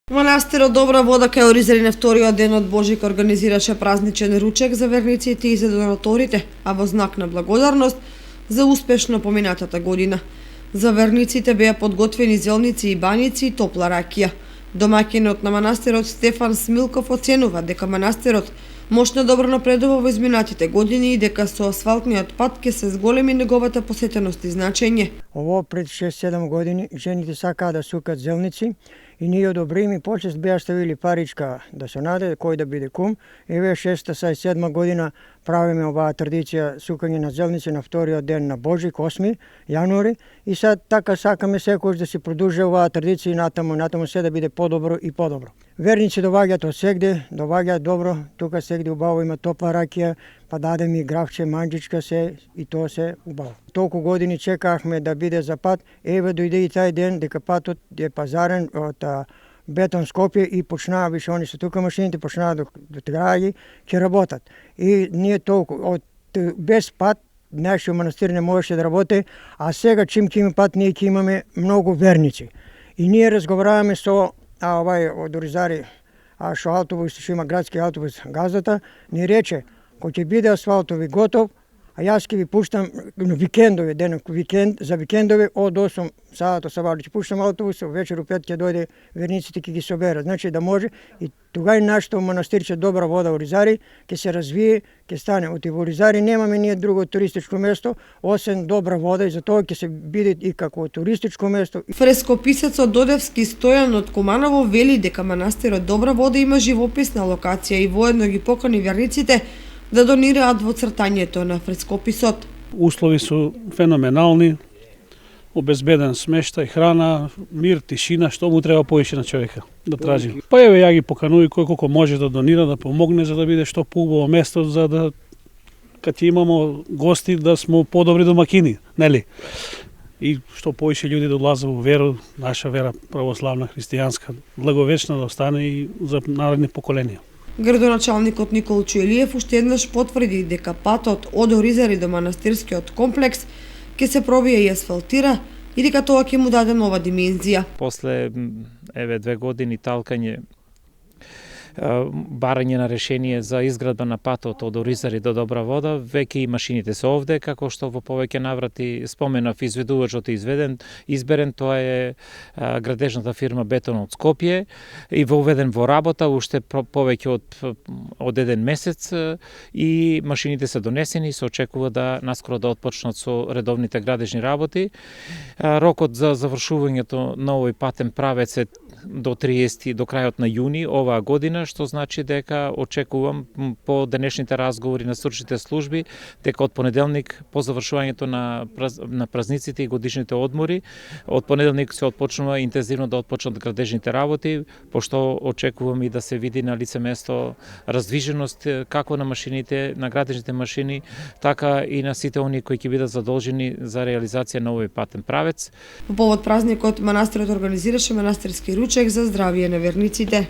Манастирот Добра вода кај Оризари на вториот ден од Божик организираше празничен ручек за верниците и за донаторите, а во знак на благодарност за успешно поминатата година. За верниците беа подготвени зелници и баници и топла ракија. Домаќинот на манастирот Стефан Смилков оценува дека манастирот мощно добро напредува во изминатите години и дека со асфалтниот пат ќе се зголеми неговата посетеност и значење. Ово пред 6-7 години жените сакаа да сукат зелници и ние одобрими и почест беа ставили паричка да се наде кој да биде кум. Еве 6-7 година правиме оваа традиција сукање на зелници на вториот ден на Божик, 8 јануари, и сад така сакаме секојаш да се продолжи оваа традиција натаму се да биде подобро и подобро. Верници доаѓаат од сегде, доаѓаат добро, тука сегде убаво има топла ракија, па даде ми гравче, манџичка се и тоа се убаво. Толку години чекавме да биде за пат, еве дојде и тај ден дека патот е пазарен од Бетон Скопје и почнаа више они се тука машините почнаа до граѓи ќе работат. И ние толку од без пат нашиот манастир не можеше да работи, а сега чим ќе има пат ние ќе имаме многу верници. И ние разговараваме со овај од Оризари, што автобус што има градски автобус газата, ни рече кој ќе биде асфалтови готов, а јас ќе ви пуштам на викендови, за викендови од 8 саат сабајле ќе пуштам автобус, вечер у 5 ќе дојде верниците ќе ги соберат. Значи да може и тогаш нашето манастирче Добра вода Оризари ќе се развие, ќе стане. Оти во Оризари немаме ние друго туристичко место освен Добра вода и затоа ќе се биде и како туристичко место. Фрескописецот Додевски Стојан од Куманово вели дека манастирот Добра вода има живописна локација и воедно ги покани верниците да донираат во цртањето на фрескописот. Услови се феноменални, обезбеден смештај, храна, мир, тишина, што му треба повеќе на човека да тражи. Па еве ја ги покануи кој колку може да донира, да помогне за да биде што поубаво место за да кога ќе имамо гости да сме подобри домакини, нели? И што повеќе луѓе да влазат во вера, наша вера православна, христијанска, благовечна да остане и за наредни поколенија. Градоначалникот Никол Чуелиев уште еднаш потврди дека патот од Оризари до манастирскиот комплекс ќе се пробие и асфалтира и дека тоа ќе му даде нова димензија. После 2 години талкање, барање на решение за изградба на патот од Оризари до Добра вода, веќе и машините се овде, како што во повеќе наврати споменав, изведувачот е изберен, тоа е градежната фирма Бетон од Скопје и воведен во работа уште повеќе од 1 месец и машините се донесени и се очекува да наскоро да отпочнат со редовните градежни работи. Рокот за завршувањето на овој патен правец е до крајот на јуни оваа година, што значи дека очекувам по денешните разговори на стручните служби дека од понеделник по завршувањето на празниците и годишните одмори, од понеделник се отпочнува интензивно да отпочнат градежните работи, пошто очекувам и да се види на лице место раздвиженост како на машините, на градежните машини, така и на сите оние кои ќе бидат задолжени за реализација на овој патен правец. По повод празникот манастирот организираше манастирски ручек за здравје на верниците.